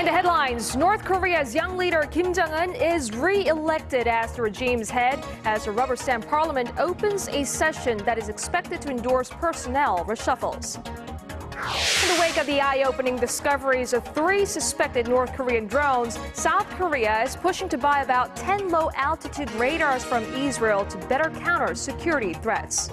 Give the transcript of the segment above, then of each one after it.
In the headlines, North Korea's young leader Kim Jong-un is re-elected as the regime's head as the rubber stamp parliament opens a session that is expected to endorse personnel reshuffles. In the wake of the eye-opening discoveries of 3 suspected North Korean drones, South Korea is pushing to buy about 10 low-altitude radars from Israel to better counter security threats.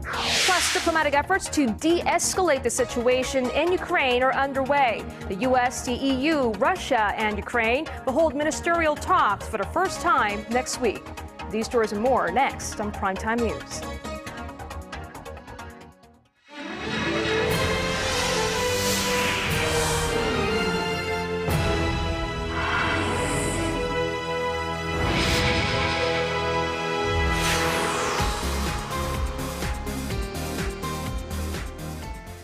Plus, diplomatic efforts to de-escalate the situation in Ukraine are underway. The U.S., the EU, Russia, and Ukraine will hold ministerial talks for the first time next week. These stories and more next on Primetime News.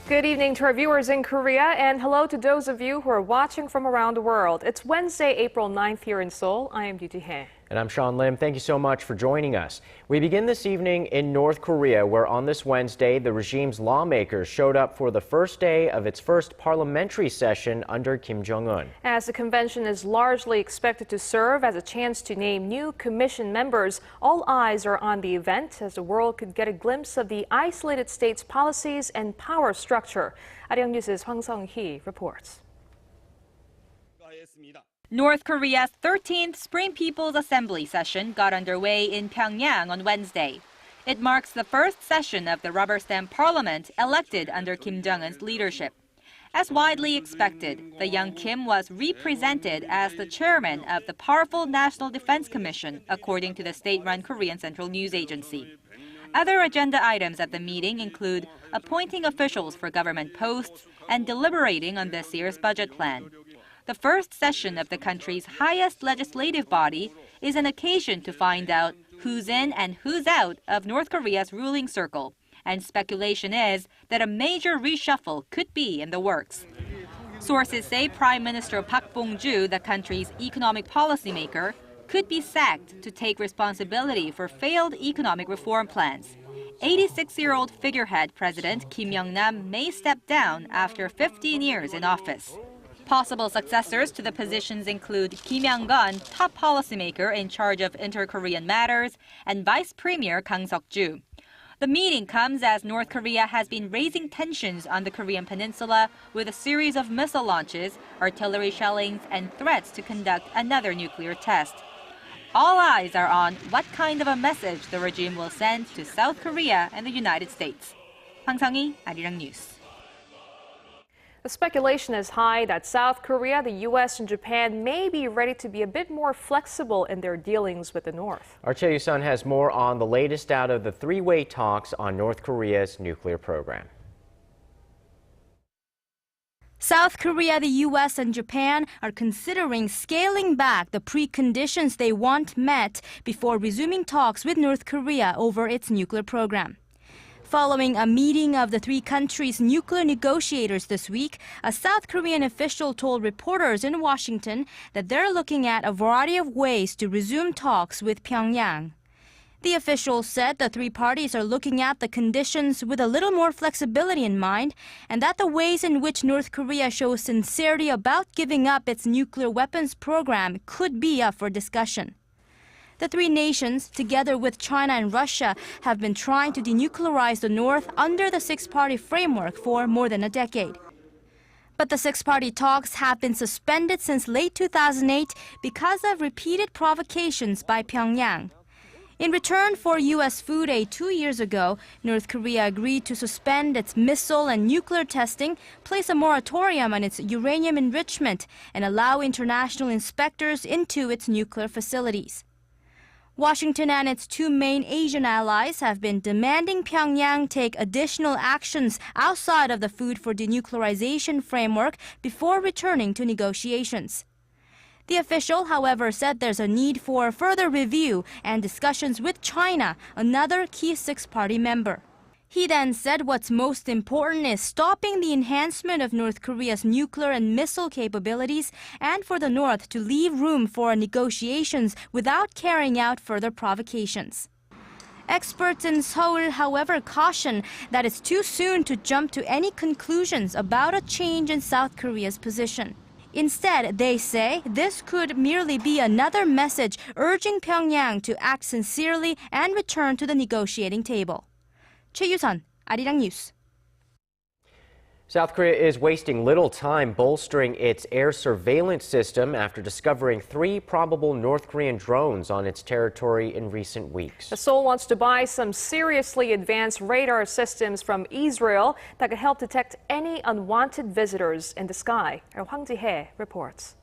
Good evening to our viewers in Korea, and hello to those of you who are watching from around the world. It's Wednesday, April 9th here in Seoul. I am Duty Hye. And I'm Sean Lim. Thank you so much for joining us. We begin this evening in North Korea, where on this Wednesday, the regime's lawmakers showed up for the first day of its first parliamentary session under Kim Jong-un. As the convention is largely expected to serve as a chance to name new commission members, all eyes are on the event as the world could get a glimpse of the isolated state's policies and power structure. Arirang News' Hwang Sung-hee reports. North Korea's 13th Spring People's Assembly session got underway in Pyongyang on Wednesday. It marks the first session of the rubber stamp parliament elected under Kim Jong-un's leadership. As widely expected, the young Kim was represented as the chairman of the powerful National Defense Commission, according to the state-run Korean Central News Agency. Other agenda items at the meeting include appointing officials for government posts and deliberating on this year's budget plan. The first session of the country's highest legislative body is an occasion to find out who's in and who's out of North Korea's ruling circle. And speculation is that a major reshuffle could be in the works. Sources say Prime Minister Park Bong-ju, the country's economic policymaker, could be sacked to take responsibility for failed economic reform plans. 86-year-old figurehead President Kim Jong-un may step down after 15 years in office. Possible successors to the positions include Kim Jong-un, top policymaker in charge of inter-Korean matters, and Vice Premier Kang Seok-ju. The meeting comes as North Korea has been raising tensions on the Korean peninsula with a series of missile launches, artillery shellings, and threats to conduct another nuclear test. All eyes are on what kind of a message the regime will send to South Korea and the United States. Hwang Sung-hee, Arirang News. The speculation is high that South Korea, the U.S., and Japan may be ready to be a bit more flexible in their dealings with the North. Our Chae Yu-sun has more on the latest out of the three-way talks on North Korea's nuclear program. South Korea, the U.S., and Japan are considering scaling back the preconditions they want met before resuming talks with North Korea over its nuclear program. Following a meeting of the 3 countries' nuclear negotiators this week, a South Korean official told reporters in Washington that they're looking at a variety of ways to resume talks with Pyongyang. The official said the 3 parties are looking at the conditions with a little more flexibility in mind, and that the ways in which North Korea shows sincerity about giving up its nuclear weapons program could be up for discussion. The 3 nations, together with China and Russia, have been trying to denuclearize the North under the 6-party framework for more than a decade. But the 6-party talks have been suspended since late 2008 because of repeated provocations by Pyongyang. In return for U.S. food aid 2 years ago, North Korea agreed to suspend its missile and nuclear testing, place a moratorium on its uranium enrichment, and allow international inspectors into its nuclear facilities. Washington and its 2 main Asian allies have been demanding Pyongyang take additional actions outside of the Food for Denuclearization framework before returning to negotiations. The official, however, said there's a need for further review and discussions with China, another key 6-party member. He then said what's most important is stopping the enhancement of North Korea's nuclear and missile capabilities and for the North to leave room for negotiations without carrying out further provocations. Experts in Seoul, however, caution that it's too soon to jump to any conclusions about a change in South Korea's position. Instead, they say this could merely be another message urging Pyongyang to act sincerely and return to the negotiating table. Choi Yu-sun, Arirang News. South Korea is wasting little time bolstering its air surveillance system after discovering 3 probable North Korean drones on its territory in recent weeks. Seoul wants to buy some seriously advanced radar systems from Israel that could help detect any unwanted visitors in the sky. Hwang Ji-hye reports.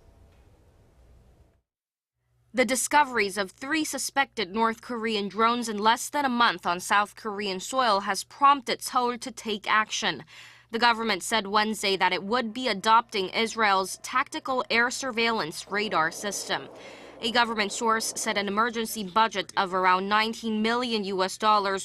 The discoveries of 3 suspected North Korean drones in less than a month on South Korean soil has prompted Seoul to take action. The government said Wednesday that it would be adopting Israel's tactical air surveillance radar system. A government source said an emergency budget of around $19 million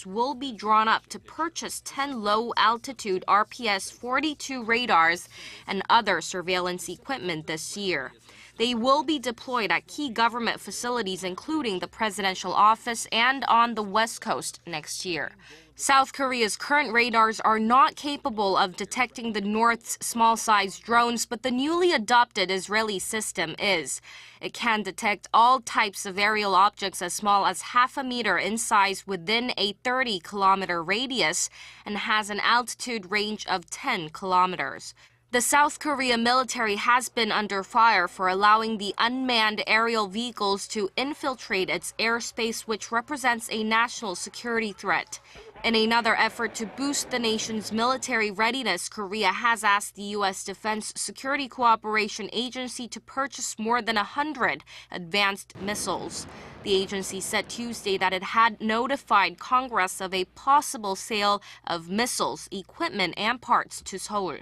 will be drawn up to purchase 10 low-altitude RPS-42 radars and other surveillance equipment this year. They will be deployed at key government facilities, including the presidential office and on the West Coast next year. South Korea's current radars are not capable of detecting the North's small-sized drones, but the newly adopted Israeli system is. It can detect all types of aerial objects as small as half a meter in size within a 30-kilometer radius and has an altitude range of 10 kilometers. The South Korea military has been under fire for allowing the unmanned aerial vehicles to infiltrate its airspace, which represents a national security threat. In another effort to boost the nation's military readiness, Korea has asked the U.S. Defense Security Cooperation Agency to purchase more than 100 advanced missiles. The agency said Tuesday that it had notified Congress of a possible sale of missiles, equipment, and parts to Seoul.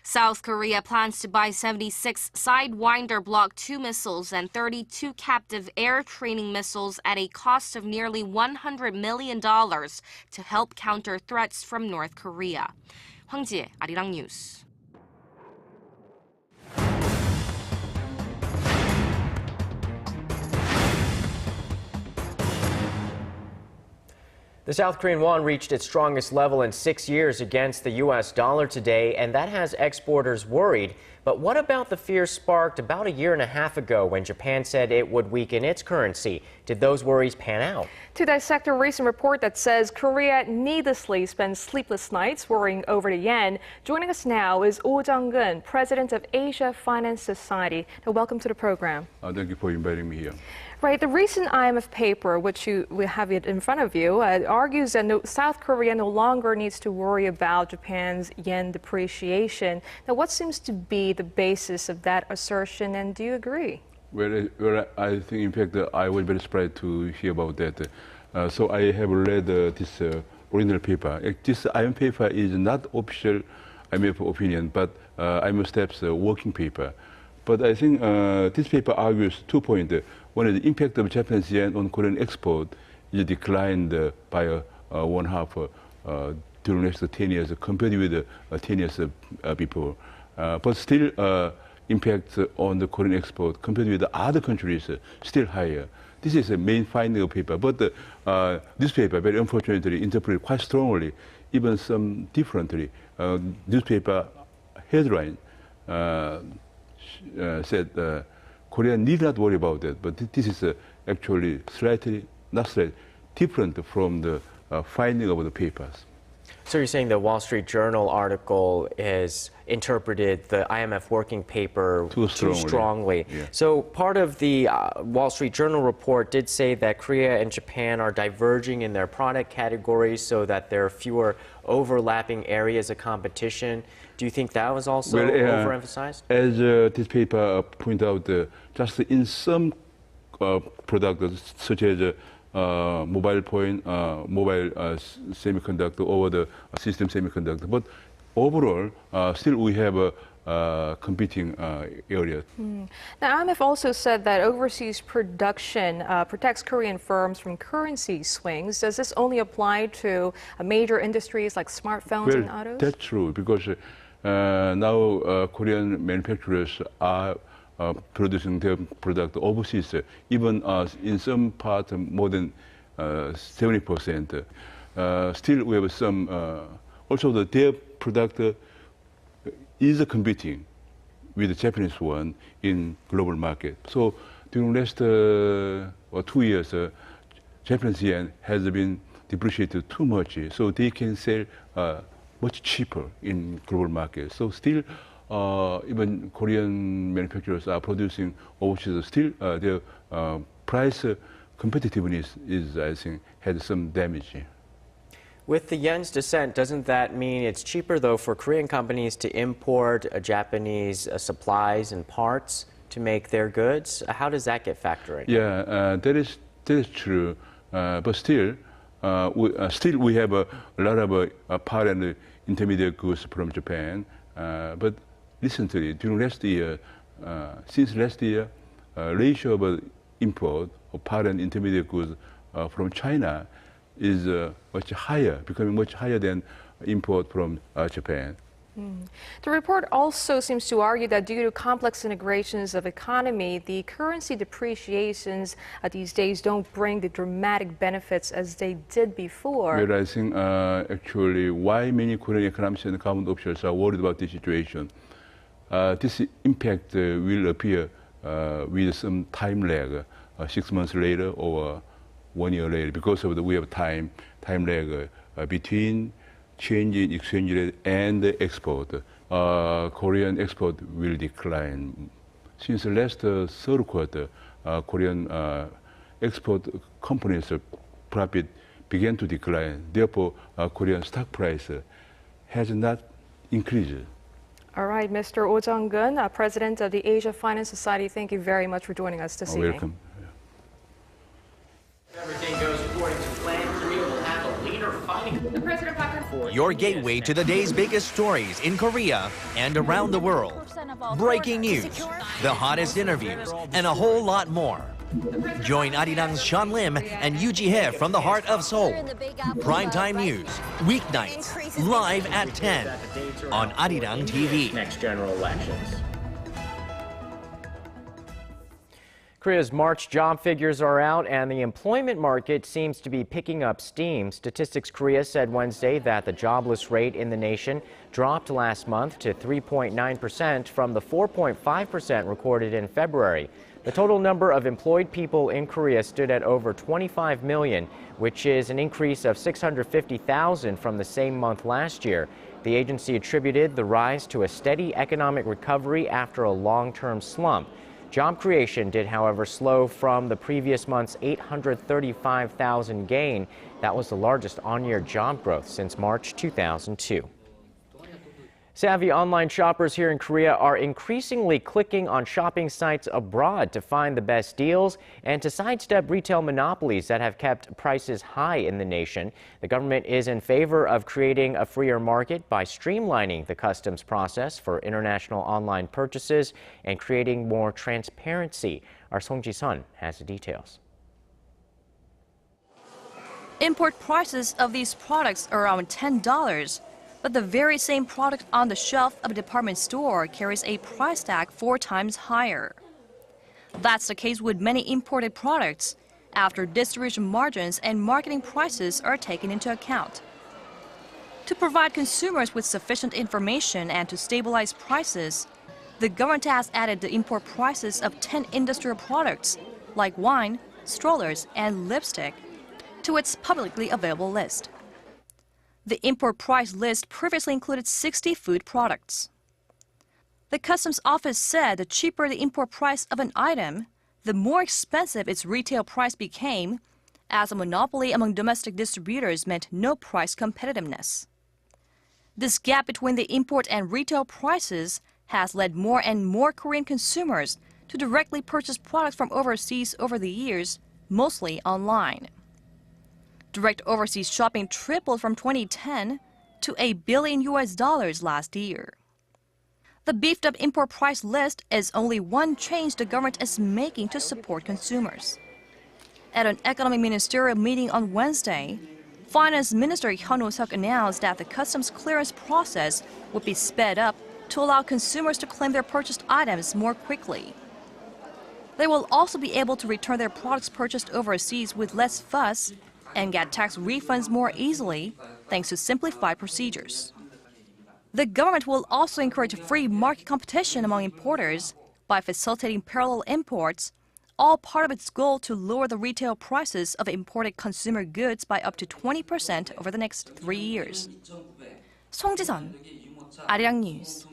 South Korea plans to buy 76 Sidewinder Block 2 missiles and 32 captive air training missiles at a cost of nearly $100 million to help counter threats from North Korea. Hwang Ji-hye, Arirang News. The South Korean won reached its strongest level in 6 years against the U.S. dollar today, and that has exporters worried. But what about the fears sparked about a year and a half ago when Japan said it would weaken its currency? Did those worries pan out? To dissect a recent report that says Korea needlessly spends sleepless nights worrying over the yen, joining us now is Oh Jung-gun, president of Asia Finance Society. Now, welcome to the program. Thank you for inviting me here. Right, the recent IMF paper, which we have it in front of you, argues that South Korea no longer needs to worry about Japan's yen depreciation. Now, what seems to be the basis of that assertion, and do you agree? Well, I think, in fact, I was very surprised to hear about that. So I have read this original paper. This IMF paper is not official IMF opinion, but IMF STEP's working paper. But I think this paper argues 2 points. One is the impact of Japanese yen on Korean export is declined by 1/2 during the next 10 years compared with 10 years before. But still, impact on the Korean export compared with the other countries still higher. This is the main finding of paper. But this paper, very unfortunately, interpreted quite strongly, even some differently. This paper headline said Korea need not worry about that, but this is actually slightly, not slightly, different from the finding of the papers. So you're saying the Wall Street Journal article has interpreted the IMF working paper too strongly. Yeah. So part of the Wall Street Journal report did say that Korea and Japan are diverging in their product categories so that there are fewer overlapping areas of competition. Do you think that was also overemphasized? As this paper pointed out, just in some products such as mobile point, mobile semiconductor over the system semiconductor. But overall, still we have competing areas. Now, IMF also said that overseas production protects Korean firms from currency swings. Does this only apply to major industries like smartphones and autos? That's true, because now Korean manufacturers are producing their product overseas, even in some parts more than 70%. Still, we have some. Also, their product is competing with the Japanese one in global market. So during last 2 years, Japanese yen has been depreciated too much, so they can sell much cheaper in global market. So still, even Korean manufacturers are producing overseas. Still, their price competitiveness is, I think, had some damage. With the yen's descent, doesn't that mean it's cheaper, though, for Korean companies to import Japanese supplies and parts to make their goods? How does that get factored in? Yeah, that is true. But still, we have a lot of part and intermediate goods from Japan. But recently, during last year, since last year, ratio of import of part and intermediate goods from China is much higher, becoming much higher than import from Japan. The report also seems to argue that due to complex integrations of economy, the currency depreciations these days don't bring the dramatic benefits as they did before. Well, I think actually why many Korean economists and government officials are worried about this situation. This impact will appear with some time lag, 6 months later or 1 year later, because of we have time lag between change in exchange rate and the export. Korean export will decline. Since the last third quarter, Korean export companies' profit began to decline. Therefore, Korean stock price has not increased. All right, Mr. Oh Jung-gun, President of the Asia Finance Society, thank you very much for joining us this evening. Welcome. If everything goes according to plan, Korea will have a leaner fighting. Your gateway to the day's biggest stories in Korea and around the world. Breaking news, the hottest interviews, and a whole lot more. Join Arirang's Sean Lim and Yoo Ji-hye from the heart of Seoul. Primetime News, weeknights, live at 10 on Arirang TV. Next general elections. Korea's March job figures are out, and the employment market seems to be picking up steam. Statistics Korea said Wednesday that the jobless rate in the nation dropped last month to 3.9% from the 4.5% recorded in February. The total number of employed people in Korea stood at over 25 million, which is an increase of 650,000 from the same month last year. The agency attributed the rise to a steady economic recovery after a long-term slump. Job creation did, however, slow from the previous month's 835,000 gain. That was the largest on-year job growth since March 2002. Savvy online shoppers here in Korea are increasingly clicking on shopping sites abroad to find the best deals and to sidestep retail monopolies that have kept prices high in the nation. The government is in favor of creating a freer market by streamlining the customs process for international online purchases and creating more transparency. Our Song Ji-sun has the details. Import prices of these products are around $10. But the very same product on the shelf of a department store carries a price tag 4 times higher. That's the case with many imported products, after distribution margins and marketing prices are taken into account. To provide consumers with sufficient information and to stabilize prices, the government has added the import prices of 10 industrial products, like wine, strollers, and lipstick, to its publicly available list. The import price list previously included 60 food products. The Customs Office said the cheaper the import price of an item, the more expensive its retail price became, as a monopoly among domestic distributors meant no price competitiveness. This gap between the import and retail prices has led more and more Korean consumers to directly purchase products from overseas over the years, mostly online. Direct overseas shopping tripled from 2010 to $1 billion last year. The beefed-up import price list is only one change the government is making to support consumers. At an economic ministerial meeting on Wednesday, Finance Minister Hyun Oh-seok announced that the customs clearance process would be sped up to allow consumers to claim their purchased items more quickly. They will also be able to return their products purchased overseas with less fuss and get tax refunds more easily thanks to simplified procedures. The government will also encourage free market competition among importers by facilitating parallel imports, all part of its goal to lower the retail prices of imported consumer goods by up to 20% over the next 3 years. 송지선, Arirang News.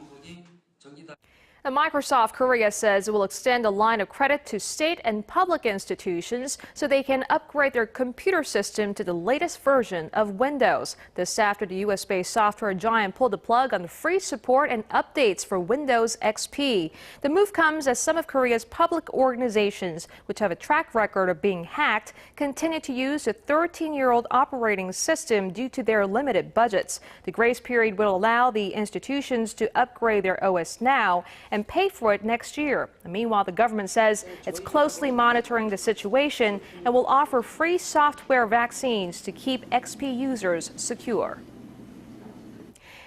Now, Microsoft Korea says it will extend a line of credit to state and public institutions so they can upgrade their computer system to the latest version of Windows. This after the US-based software giant pulled the plug on free support and updates for Windows XP. The move comes as some of Korea's public organizations, which have a track record of being hacked, continue to use the 13-year-old operating system due to their limited budgets. The grace period will allow the institutions to upgrade their OS now and pay for it next year. Meanwhile, the government says it's closely monitoring the situation and will offer free software vaccines to keep XP users secure.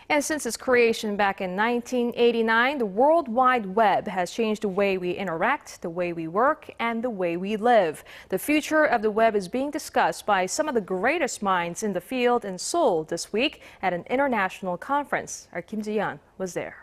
And since its creation back in 1989, the World Wide Web has changed the way we interact, the way we work, and the way we live. The future of the web is being discussed by some of the greatest minds in the field in Seoul this week at an international conference. Our Kim Jong-un was there.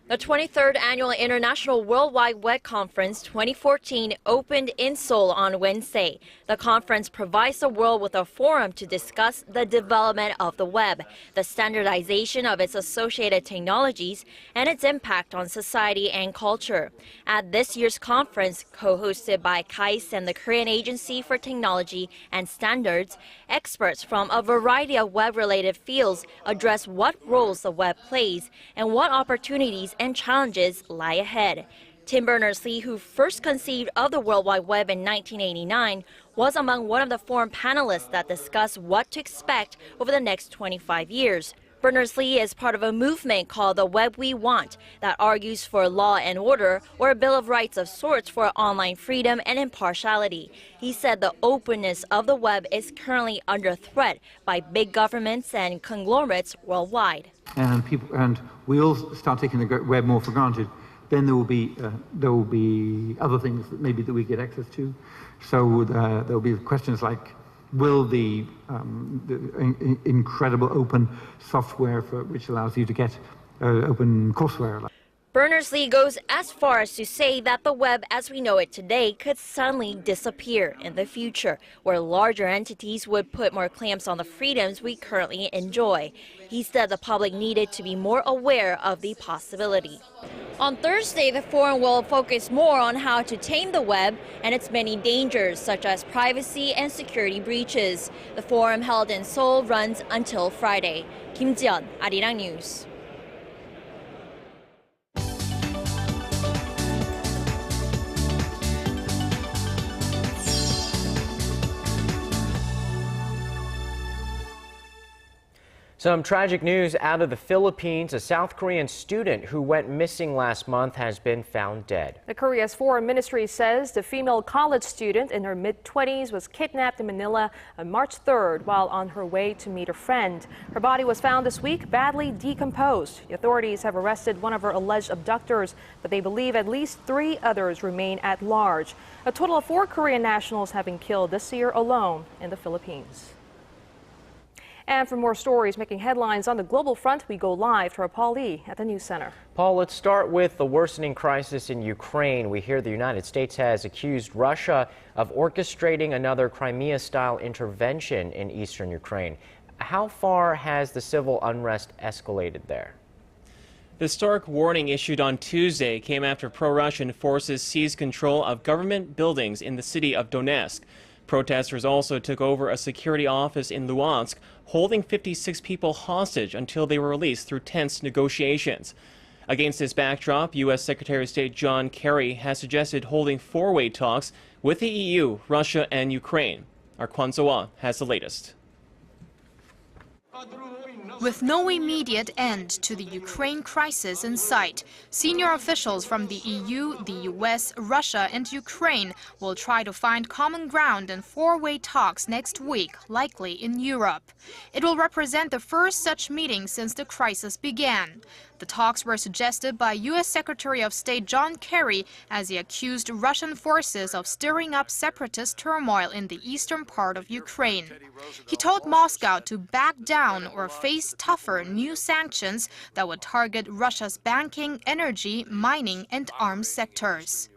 The 23rd Annual International World Wide Web Conference 2014 opened in Seoul on Wednesday. The conference provides the world with a forum to discuss the development of the web, the standardization of its associated technologies, and its impact on society and culture. At this year's conference, co-hosted by KAIST and the Korean Agency for Technology and Standards, experts from a variety of web-related fields address what roles the web plays and what opportunities and challenges lie ahead. Tim Berners-Lee, who first conceived of the World Wide Web in 1989, was among one of the forum panelists that discussed what to expect over the next 25 years. Berners-Lee is part of a movement called the Web We Want that argues for law and order, or a Bill of Rights of sorts for online freedom and impartiality. He said the openness of the web is currently under threat by big governments and conglomerates worldwide. And we'll start taking the web more for granted. Then there will be other things that maybe that we get access to. So there will be questions like, will the incredible open software which allows you to get open courseware. Berners-Lee goes as far as to say that the web as we know it today could suddenly disappear in the future, where larger entities would put more clamps on the freedoms we currently enjoy. He said the public needed to be more aware of the possibility. On Thursday, the forum will focus more on how to tame the web and its many dangers, such as privacy and security breaches. The forum held in Seoul runs until Friday. Kim Jong-un, Arirang News. Some tragic news out of the Philippines. A South Korean student who went missing last month has been found dead. The Korea's Foreign Ministry says the female college student in her mid-20s was kidnapped in Manila on March 3rd while on her way to meet a friend. Her body was found this week, badly decomposed. The authorities have arrested one of her alleged abductors, but they believe at least 3 others remain at large. A total of 4 Korean nationals have been killed this year alone in the Philippines. And for more stories making headlines on the global front, we go live to our Paul Lee at the News Center. Paul, let's start with the worsening crisis in Ukraine. We hear the United States has accused Russia of orchestrating another Crimea-style intervention in eastern Ukraine. How far has the civil unrest escalated there? The stark warning issued on Tuesday came after pro-Russian forces seized control of government buildings in the city of Donetsk. Protesters also took over a security office in Luhansk, holding 56 people hostage until they were released through tense negotiations. Against this backdrop, U.S. Secretary of State John Kerry has suggested holding 4-way talks with the EU, Russia, and Ukraine. Our Kwon So-ah has the latest. With no immediate end to the Ukraine crisis in sight, senior officials from the EU, the US, Russia and Ukraine will try to find common ground in four-way talks next week, likely in Europe. It will represent the first such meeting since the crisis began. The talks were suggested by U.S. Secretary of State John Kerry as he accused Russian forces of stirring up separatist turmoil in the eastern part of Ukraine. He told Moscow to back down or face tougher new sanctions that would target Russia's banking, energy, mining and arms sectors.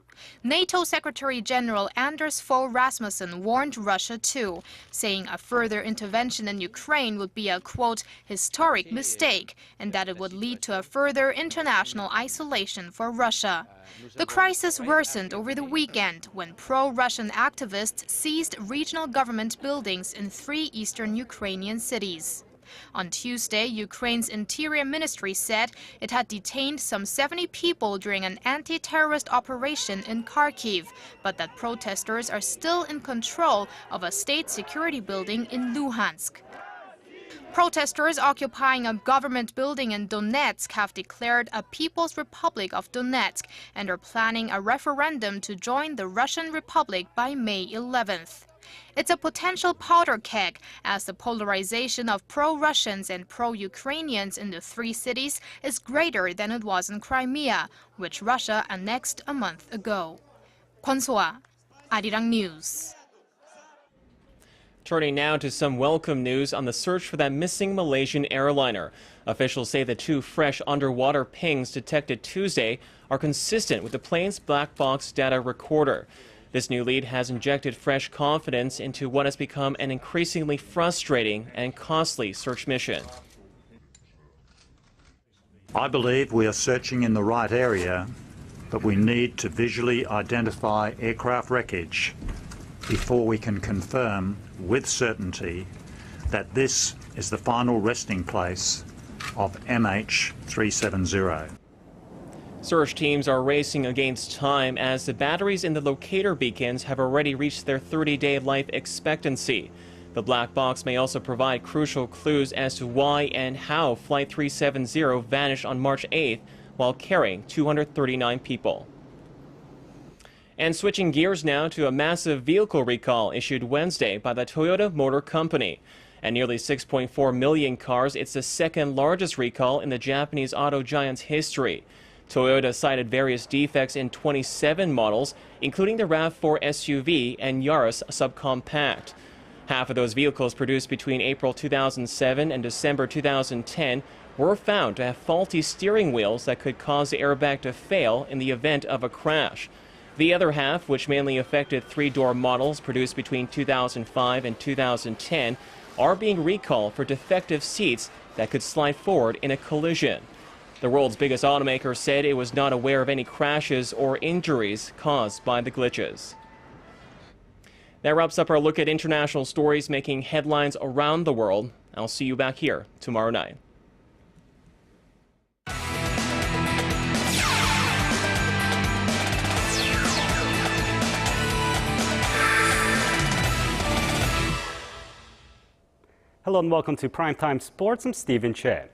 NATO Secretary General Anders Fogh Rasmussen warned Russia too, saying a further intervention in Ukraine would be a, quote, historic mistake, and that it would lead to a further international isolation for Russia. The crisis worsened over the weekend when pro-Russian activists seized regional government buildings in 3 eastern Ukrainian cities. On Tuesday, Ukraine's Interior Ministry said it had detained some 70 people during an anti-terrorist operation in Kharkiv, but that protesters are still in control of a state security building in Luhansk. Protesters occupying a government building in Donetsk have declared a People's Republic of Donetsk and are planning a referendum to join the Russian Republic by May 11th. It's a potential powder keg, as the polarization of pro-Russians and pro-Ukrainians in the 3 cities is greater than it was in Crimea, which Russia annexed a month ago. Kwon So-ah, Arirang News. Turning now to some welcome news on the search for that missing Malaysian airliner. Officials say the 2 fresh underwater pings detected Tuesday are consistent with the plane's black box data recorder. This new lead has injected fresh confidence into what has become an increasingly frustrating and costly search mission. I believe we are searching in the right area, but we need to visually identify aircraft wreckage before we can confirm with certainty that this is the final resting place of MH370. Search teams are racing against time as the batteries in the locator beacons have already reached their 30-day life expectancy. The black box may also provide crucial clues as to why and how Flight 370 vanished on March 8th while carrying 239 people. And switching gears now to a massive vehicle recall issued Wednesday by the Toyota Motor Company. At nearly 6.4 million cars, it's the second largest recall in the Japanese auto giant's history. Toyota cited various defects in 27 models, including the RAV4 SUV and Yaris subcompact. Half of those vehicles produced between April 2007 and December 2010 were found to have faulty steering wheels that could cause the airbag to fail in the event of a crash. The other half, which mainly affected 3-door models produced between 2005 and 2010, are being recalled for defective seats that could slide forward in a collision. The world's biggest automaker said it was not aware of any crashes or injuries caused by the glitches. That wraps up our look at international stories making headlines around the world. I'll see you back here tomorrow night. Hello and welcome to Primetime Sports. I'm Stephen Chen.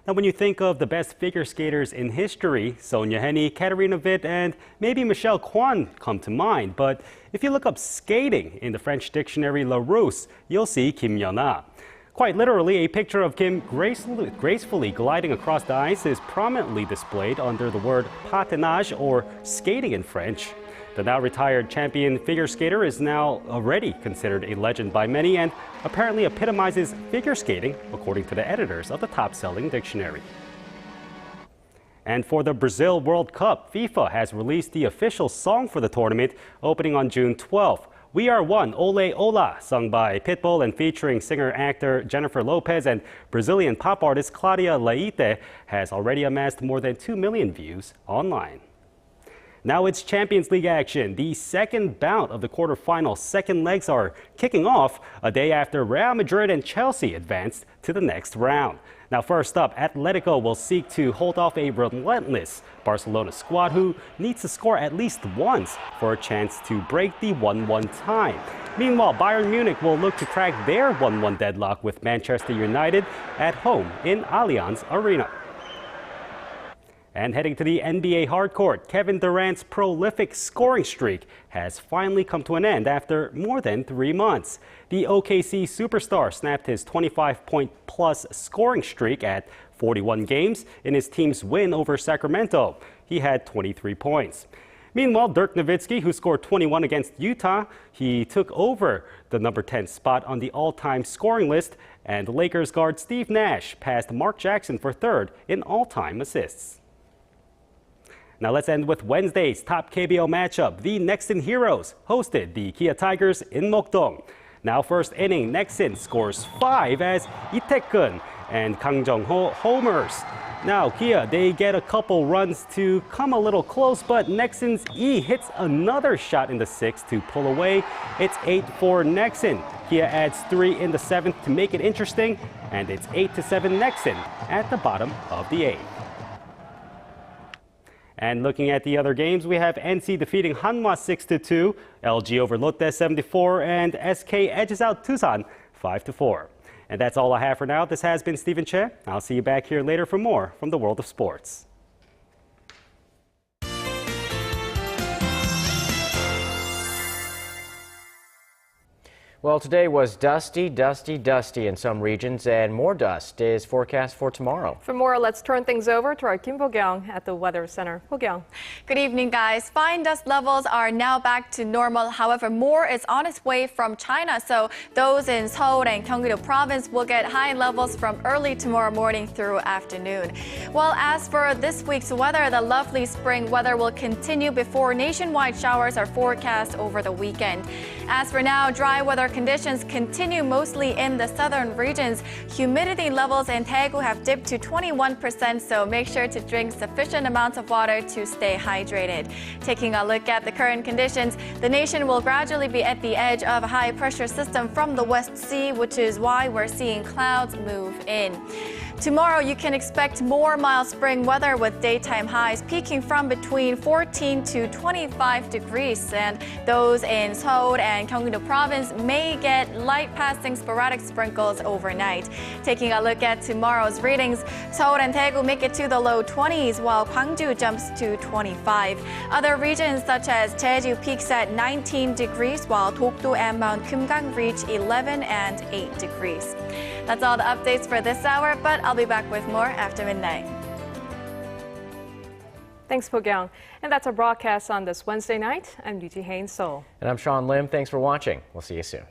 Now, when you think of the best figure skaters in history, Sonia Henny, Katarina Witt, and maybe Michelle Kwan come to mind. But if you look up skating in the French dictionary Larousse, you'll see Kim Jong-un. Quite literally, a picture of Kim gracefully gliding across the ice is prominently displayed under the word patinage, or skating in French. The now retired champion figure skater is now already considered a legend by many and apparently epitomizes figure skating, according to the editors of the top-selling dictionary. And for the Brazil World Cup, FIFA has released the official song for the tournament, opening on June 12th. We Are One, Ole Ola, sung by Pitbull and featuring singer-actor Jennifer Lopez and Brazilian pop artist Claudia Leite, has already amassed more than 2 million views online. Now it's Champions League action. The second bout of the quarterfinal second legs are kicking off a day after Real Madrid and Chelsea advanced to the next round. Now, first up, Atletico will seek to hold off a relentless Barcelona squad who needs to score at least once for a chance to break the 1-1 tie. Meanwhile, Bayern Munich will look to crack their 1-1 deadlock with Manchester United at home in Allianz Arena. And heading to the NBA hardcourt, Kevin Durant's prolific scoring streak has finally come to an end after more than 3 months. The OKC superstar snapped his 25-point-plus scoring streak at 41 games in his team's win over Sacramento. He had 23 points. Meanwhile, Dirk Nowitzki, who scored 21 against Utah, he took over the number 10 spot on the all-time scoring list, and Lakers guard Steve Nash passed Mark Jackson for third in all-time assists. Now let's end with Wednesday's top KBO matchup. The Nexen Heroes hosted the Kia Tigers in Mokdong. Now first inning, Nexen scores 5 as Itaekun and Kang Jung-ho homers. Now Kia, they get a couple runs to come a little close, but Nexen's E hits another shot in the 6th to pull away. It's 8-4 Nexen. Kia adds 3 in the 7th to make it interesting, and it's 8-7 Nexen at the bottom of the 8th. And looking at the other games, we have NC defeating Hanwha 6-2, LG over Lotte 74, and SK edges out Tusan 5-4. And that's all I have for now. This has been Stephen Che. I'll see you back here later for more from the world of sports. Well, today was dusty in some regions, and more dust is forecast for tomorrow. For more, let's turn things over to our Kim Bo-kyung at the Weather Center. Bo-kyung. Good evening, guys. Fine dust levels are now back to normal. However, more is on its way from China, so those in Seoul and Gyeonggi-do province will get high levels from early tomorrow morning through afternoon. Well, as for this week's weather, the lovely spring weather will continue before nationwide showers are forecast over the weekend. As for now, dry weather conditions continue mostly in the southern regions. Humidity levels in Daegu have dipped to 21%, so make sure to drink sufficient amounts of water to stay hydrated. Taking a look at the current conditions, the nation will gradually be at the edge of a high pressure system from the West Sea, which is why we're seeing clouds move in. Tomorrow, you can expect more mild spring weather with daytime highs peaking from between 14 to 25 degrees. And those in Seoul and Gyeonggi-do province may get light passing sporadic sprinkles overnight. Taking a look at tomorrow's readings, Seoul and Daegu make it to the low 20s, while Gwangju jumps to 25. Other regions such as Jeju peaks at 19 degrees, while Dokdo and Mount Kumgang reach 11 and 8 degrees. That's all the updates for this hour, but I'll be back with more after midnight. Thanks, Bo-kyung. And that's our broadcast on this Wednesday night. I'm Yuji Hain, Seoul. And I'm Sean Lim. Thanks for watching. We'll see you soon.